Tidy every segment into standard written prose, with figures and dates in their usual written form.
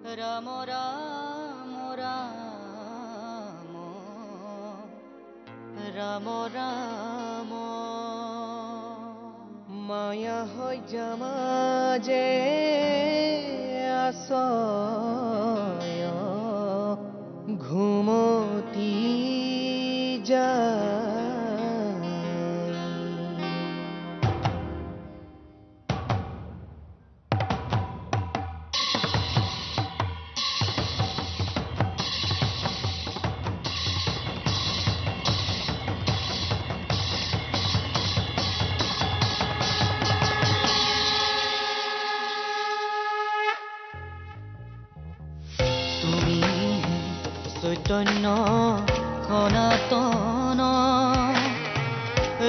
ৰাম ৰাম ৰাম ৰাম ৰাম মায়া হৈ যামাজে আছয় ঘুমতি যায় তুমি চৈতন্য সনাতন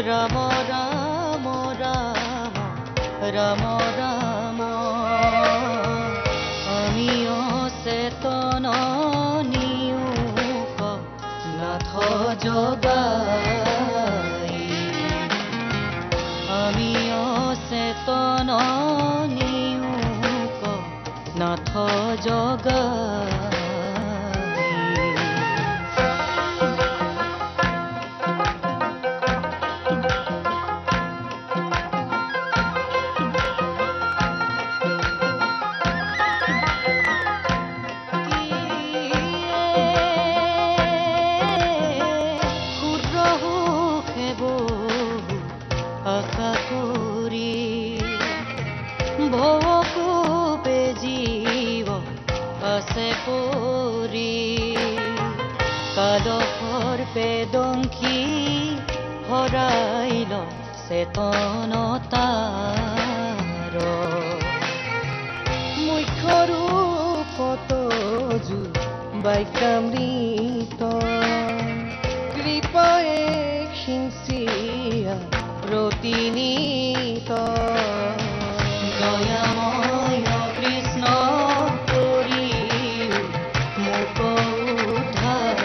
ৰাম ৰাম ৰাম ৰাম ৰাম আমি অচেতন নিয়োগ নাথ জগাই আমি অচেতন নিয়োগ নাথ জগাই আশা কৰি ভকুপে জীৱ আছে পৰি কালসৰ্পে দংশী হৰাইল চেতনতাৰ মুখ্য ৰূপত বাইকামৃত কৃপায়ে সিঞ্চিয়া প্ৰতিনিত দয়াময় কৃষ্ণ কৰি মোক উদ্ধাৰ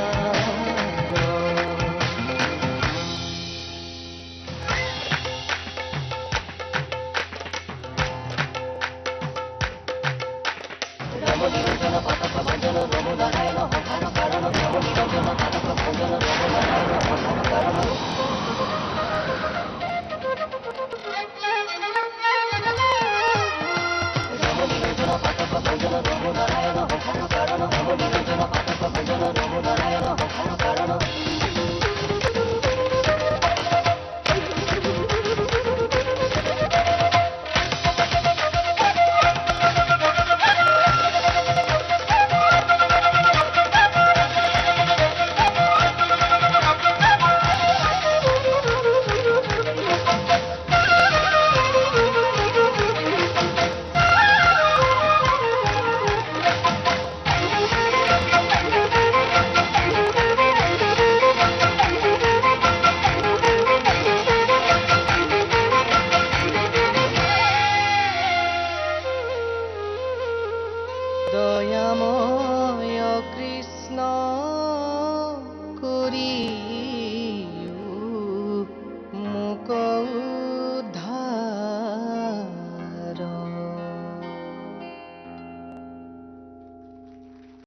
ৰাম নিৰঞ্জন পাতক ভঞ্জন নমো নাৰায়ণ হঠাৎ কাৰণ ৰাম নিৰঞ্জন পাতক ভঞ্জন নমো নাৰায়ণ হঠাৎ কাৰণ